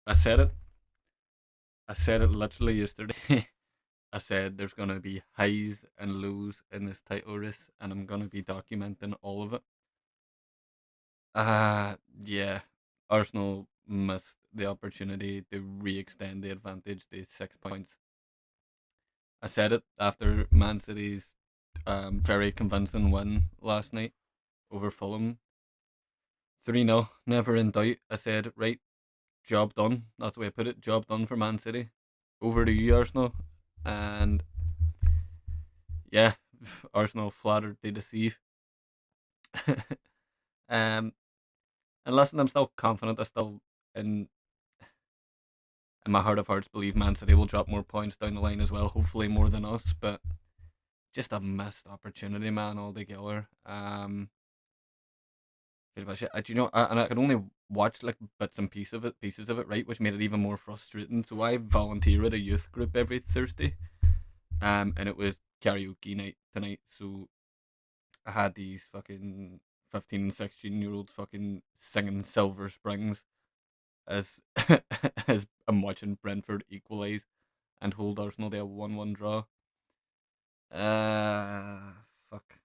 I said it. I said it literally yesterday. I said there's gonna be highs and lows in this title race, and I'm gonna be documenting all of it. Yeah. Arsenal missed the opportunity to re-extend the advantage to 6 points. I said it after Man City's very convincing win last night over Fulham, 3-0. Never in doubt. I said, right, job done. That's the way I put it. Job done for Man City. Over to you, Arsenal. And yeah, Arsenal flattered to deceive. um, and listen, I'm still confident. I still, in in my heart of hearts, believe Man City will drop more points down the line as well. Hopefully more than us, but just a missed opportunity, man, altogether. Pretty much it. Do you know? And I could only watch like bits and pieces of it, right, which made it even more frustrating. So I volunteer at a youth group every Thursday, and it was karaoke night tonight. So I had these fucking 15 and 16 year olds fucking singing Silver Springs as as I'm watching Brentford equalise and hold Arsenal to a 1-1 draw. Fuck.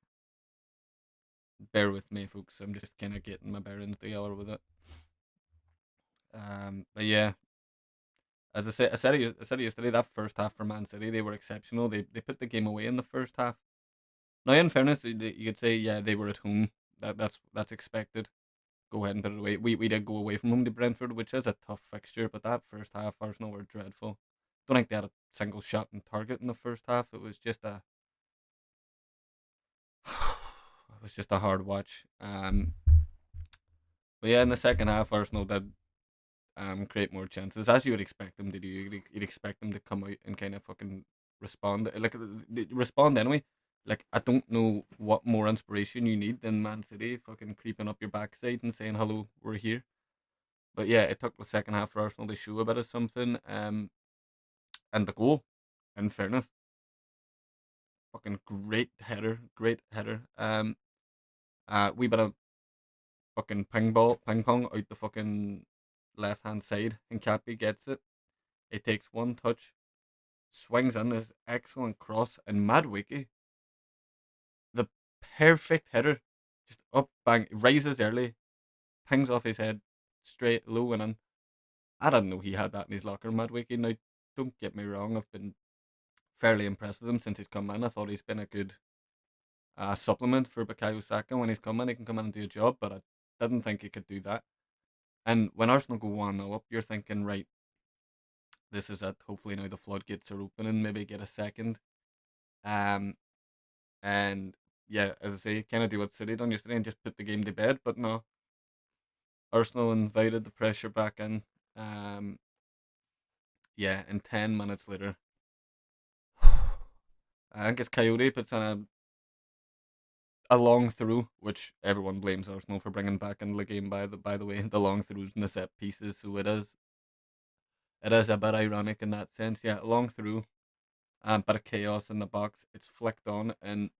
Bear with me, folks. I'm just kind of getting my bearings together with it. But yeah, as I said it yesterday. That first half for Man City, they were exceptional. They put the game away in the first half. Now, in fairness, you could say yeah they were at home. That's expected. Go ahead and put it away. We did go away from home to Brentford, which is a tough fixture. But that first half, Arsenal were dreadful. Don't think they had a single shot on target in the first half. It was just a it was just a hard watch. But yeah, in the second half, Arsenal did create more chances as you would expect them to do. You'd expect them to come out and kind of fucking respond, like they respond anyway. Like I don't know what more inspiration you need than Man City fucking creeping up your backside and saying hello, we're here. But yeah, it took the second half for Arsenal to show a bit of something. And the goal, in fairness, fucking great header, great header. We bit of fucking ping pong out the fucking left hand side, and Cappy gets it. It takes one touch, swings in this excellent cross, and Madwiki, the perfect header, just up bang, rises early, pings off his head, straight low and in. I didn't know he had that in his locker, Madwiki. Now, don't get me wrong, I've been fairly impressed with him since he's come in. I thought he's been a good supplement for Bukayo Saka. When he's come in, he can come in and do a job, but I didn't think he could do that. And when Arsenal go 1-0 up, you're thinking, right, this is it. Hopefully now the floodgates are open and maybe get a second. Um, and yeah, as I say, kind of do what City done yesterday and just put the game to bed. But no, Arsenal invited the pressure back in. Um, yeah, and 10 minutes later, I think it's Coyote puts on a long through, which everyone blames Arsenal for bringing back into the game. By the way, the long throughs and the set pieces, so it is a bit ironic in that sense. Yeah, a long through, bit of chaos in the box. It's flicked on, and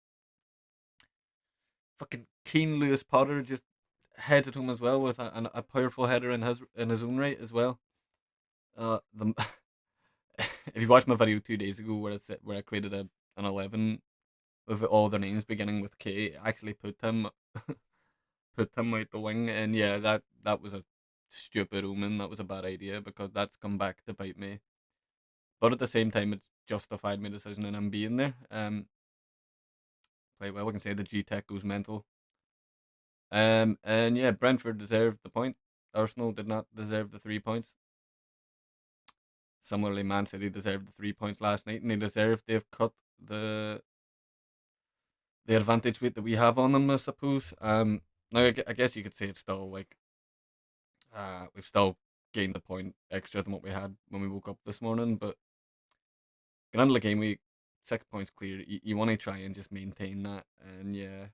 fucking Keen Lewis Potter just heads it home as well with a powerful header in his own right as well. The if you watched my video 2 days ago where I created an 11 with all their names beginning with K, I actually put him out the wing, and yeah, that was a stupid omen. That was a bad idea because that's come back to bite me. But at the same time, it's justified my decision in him being there. Play well. We can say the G Tech goes mental. And yeah, Brentford deserved the point. Arsenal did not deserve the 3 points. Similarly, Man City deserved the 3 points last night, and they deserve they've cut the advantage weight that we have on them, I suppose. Now I guess you could say it's still like we've still gained a point extra than what we had when we woke up this morning, but going into the game week, 6 points clear. You want to try and just maintain that, and yeah,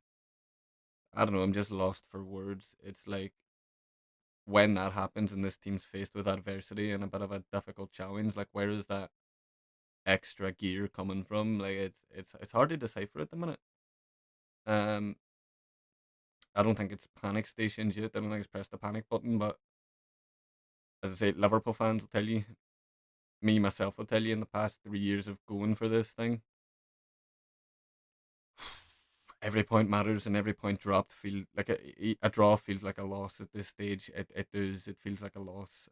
I don't know. I'm just lost for words. It's like when that happens and this team's faced with adversity and a bit of a difficult challenge, like where is that extra gear coming from? Like it's hard to decipher at the minute. Um, I don't think it's panic stations yet. I don't think it's pressed the panic button, but as I say, Liverpool fans will tell you, me myself will tell you, in the past 3 years of going for this thing, every point matters and every point dropped feel like a draw feels like a loss at this stage. It does. It feels like a loss.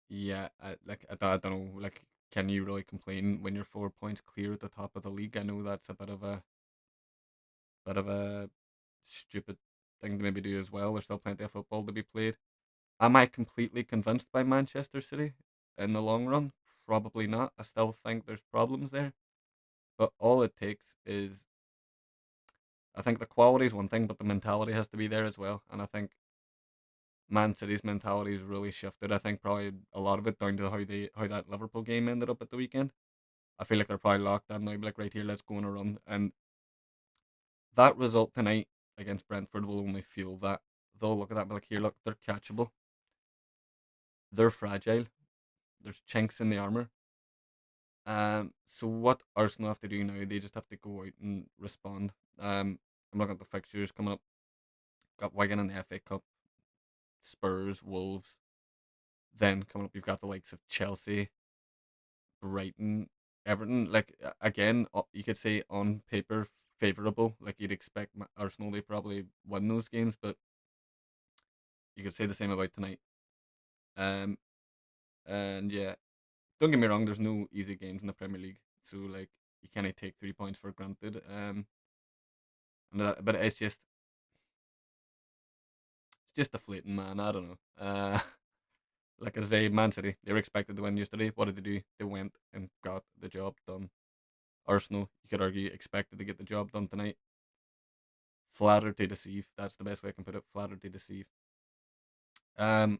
Yeah. I don't know. Like, can you really complain when you're 4 points clear at the top of the league? I know that's a bit of a stupid thing to maybe do as well. There's still plenty of football to be played. Am I completely convinced by Manchester City in the long run? Probably not. I still think there's problems there. But all it takes is, I think the quality is one thing, but the mentality has to be there as well. And I think Man City's mentality has really shifted. I think probably a lot of it down to how that Liverpool game ended up at the weekend. I feel like they're probably locked in now, be like, right here, let's go on a run. And that result tonight against Brentford will only fuel that. They'll look at that and be like, here, look, they're catchable. They're fragile. There's chinks in the armour. So what Arsenal have to do now, they just have to go out and respond. I'm looking at the fixtures coming up. Got Wigan in the FA Cup, Spurs, Wolves. Then coming up, you've got the likes of Chelsea, Brighton, Everton. Like, again, you could say on paper favourable. Like, you'd expect Arsenal to probably win those games, but you could say the same about tonight. Um, and yeah, don't get me wrong. There's no easy games in the Premier League, so like you can't take 3 points for granted. But it's just deflating, man. I don't know. Like I say, Man City, they were expected to win yesterday. What did they do? They went and got the job done. Arsenal, you could argue, expected to get the job done tonight. Flattered to deceive. That's the best way I can put it. Flattered to deceive. Um,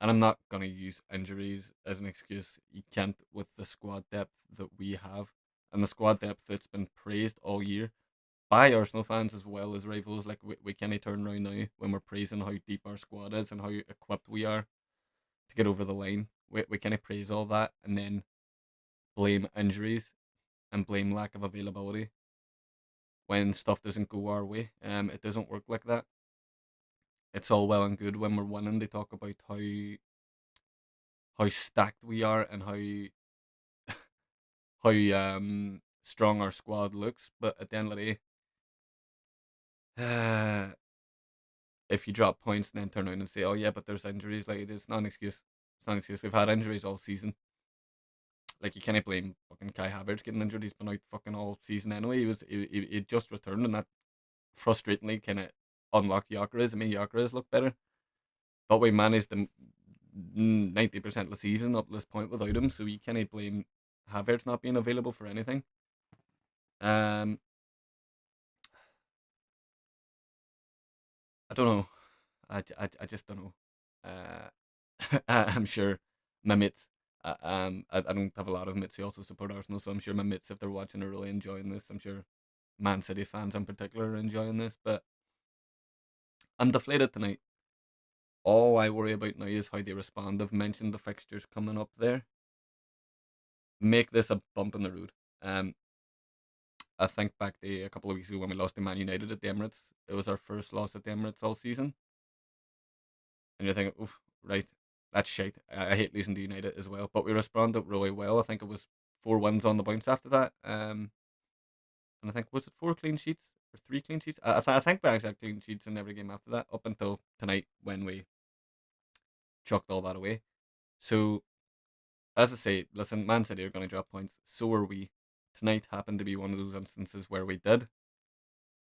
and I'm not gonna use injuries as an excuse. You can't with the squad depth that we have, and the squad depth that's been praised all year by Arsenal fans as well as rivals. Like, we can't turn around now when we're praising how deep our squad is and how equipped we are to get over the line. We can't praise all that and then blame injuries and blame lack of availability when stuff doesn't go our way. It doesn't work like that. It's all well and good when we're winning. They talk about how stacked we are and how strong our squad looks. But at the end of the day, if you drop points and then turn around and say, "Oh yeah, but there's injuries," like, it's not an excuse. It's not an excuse. We've had injuries all season. Like, you can't blame fucking Kai Havertz getting injured. He's been out fucking all season anyway. He just returned, and that frustratingly kind of unlocked Gyökeres. I mean, Gyökeres looked better, but we managed the 90% of the season up to this point without him. So you can't blame Havertz not being available for anything. Um, I don't know. I just don't know. I'm sure my mates. I don't have a lot of mates who also support Arsenal, so I'm sure my mates, if they're watching, are really enjoying this. I'm sure Man City fans in particular are enjoying this, but I'm deflated tonight. All I worry about now is how they respond. I've mentioned the fixtures coming up there. Make this a bump in the road. Um, I think back to a couple of weeks ago when we lost to Man United at the Emirates. It was our first loss at the Emirates all season, and you're thinking, "Oof, right, that's shite." I hate losing to United as well, but we responded really well. I think it was 4 wins on the bounce after that. And I think, was it 4 clean sheets or 3 clean sheets? I think we actually had clean sheets in every game after that, up until tonight when we chucked all that away. So, as I say, listen, Man City are going to drop points. So are we. Tonight happened to be one of those instances where we did.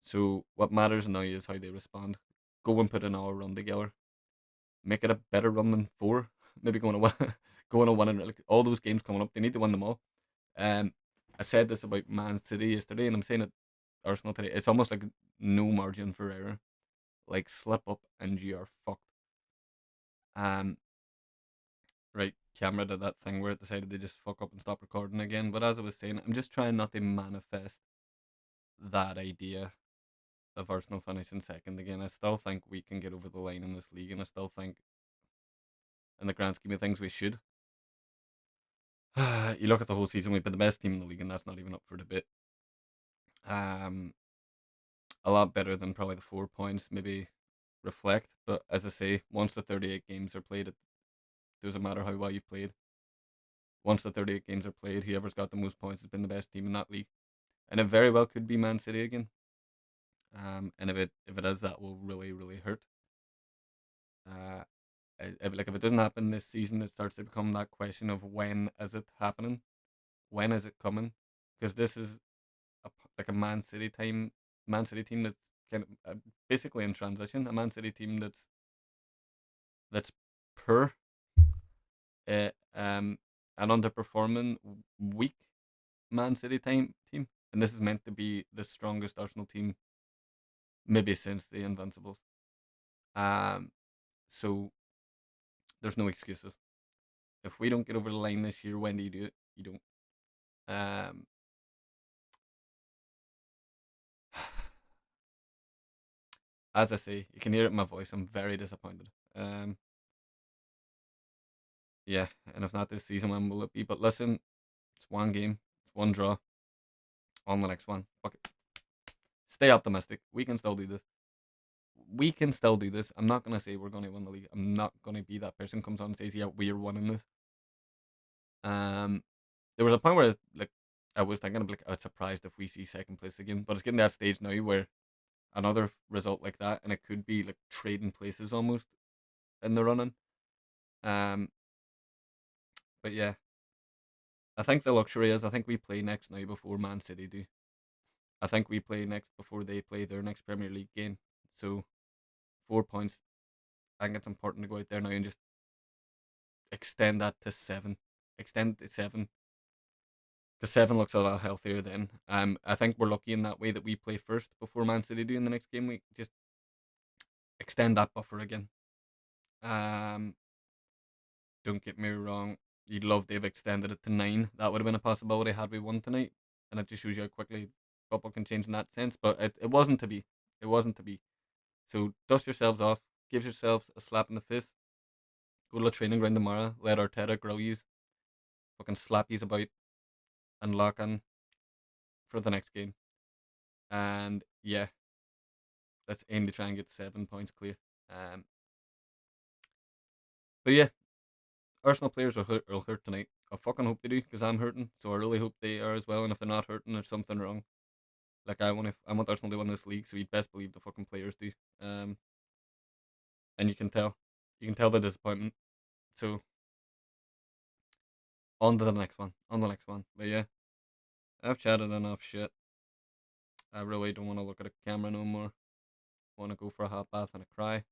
So what matters now is how they respond. Go and put an hour run together. Make it a better run than four. Maybe go on a one, go on a one, and like, all those games coming up, they need to win them all. Um, I said this about Man City yesterday, and I'm saying it Arsenal today. It's almost like no margin for error. Like, slip up and you are fucked. Um, right, camera did that thing where it decided to just fuck up and stop recording again. But as I was saying, I'm just trying not to manifest that idea of Arsenal finishing second again. I still think we can get over the line in this league, and I still think, in the grand scheme of things, we should. You look at the whole season, we've been the best team in the league, and that's not even up for debate. Um, a lot better than probably the 4 points, maybe reflect. But as I say, once the 38 games are played, it doesn't matter how well you've played. Once the 38 games are played, whoever's got the most points has been the best team in that league, and it very well could be Man City again. And if it is, that will really hurt. Uh, if it doesn't happen this season, it starts to become that question of when is it happening, when is it coming, because this is like a Man City team that's kind of basically in transition, a Man City team that's poor, uh, um, an underperforming, weak Man City team, and this is meant to be the strongest Arsenal team maybe since the Invincibles. Um, so there's no excuses. If we don't get over the line this year, when do you do it? You don't. Um, as I say, you can hear it in my voice. I'm very disappointed. Yeah, and if not this season, when will it be? But listen, it's one game, it's one draw. On the next one. Fuck it. Stay optimistic. We can still do this. We can still do this. I'm not gonna say we're gonna win the league. I'm not gonna be that person who comes on and says, "Yeah, we're winning this." Um, there was a point where like I was thinking of like I was surprised if we see second place again, but it's getting to that stage now where another result like that, and it could be like trading places almost in the running. Um, but yeah, I think the luxury is I think we play next now before Man City do. I think we play next before they play their next Premier League game. So 4 points. I think it's important to go out there now and just extend that to seven. Extend it to seven. Because seven looks a lot healthier then. I think we're lucky in that way that we play first before Man City do in the next game week. Just extend that buffer again. Um, don't get me wrong. You'd love to have extended it to nine. That would have been a possibility had we won tonight. And it just shows you how quickly football can change in that sense. But it wasn't to be. It wasn't to be. So dust yourselves off. Give yourselves a slap in the face. Go to the training ground tomorrow. Let Arteta grill yous. Fucking slap yous about and lock in for the next game. And yeah, let's aim to try and get 7 points clear. Um, but yeah, Arsenal players will hurt tonight. I fucking hope they do because I'm hurting. So I really hope they are as well. And if they're not hurting, there's something wrong. Like I want Arsenal to win this league, so you'd best believe the fucking players do. Um, and you can tell the disappointment. So on to the next one, on the next one. But yeah, I've chatted enough shit. I really don't want to look at a camera no more. Want to go for a hot bath and a cry.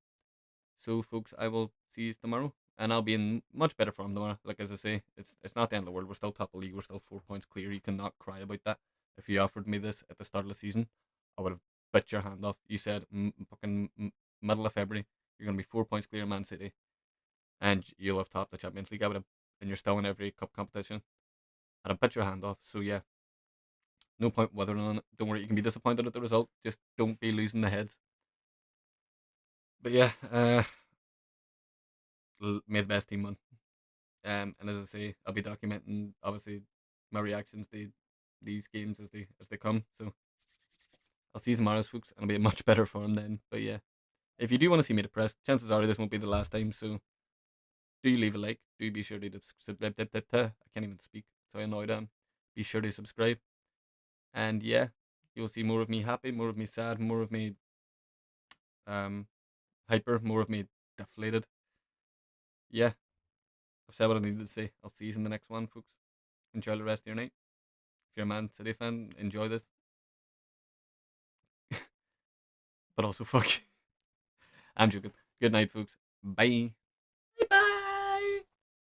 So, folks, I will see you tomorrow, and I'll be in much better form tomorrow. Like as I say, it's not the end of the world. We're still top of the league. We're still 4 points clear. You cannot cry about that. If you offered me this at the start of the season, I would have bit your hand off. You said fucking middle of February, you're gonna be 4 points clear of Man City, and you'll have topped the Champions League. I would have, and you're still in every cup competition. I'd have bit your hand off. So yeah, no point withering on it. Don't worry, you can be disappointed at the result. Just don't be losing the heads. But yeah, may the best team win. And as I say, I'll be documenting obviously my reactions to these games as they come. So I'll see you tomorrow, folks, and I'll be in much better form then. But yeah, if you do want to see me depressed, chances are this won't be the last time. So do leave a like. Do be sure to subscribe. I can't even speak, so I annoyed am. Be sure to subscribe, and yeah, you'll see more of me happy, more of me sad, more of me um hyper, more of me deflated. Yeah, I've said what I needed to say. I'll see you in the next one, folks. Enjoy the rest of your night. If you're a Man City fan, enjoy this. But also fuck. I'm joking. Good night, folks. Bye.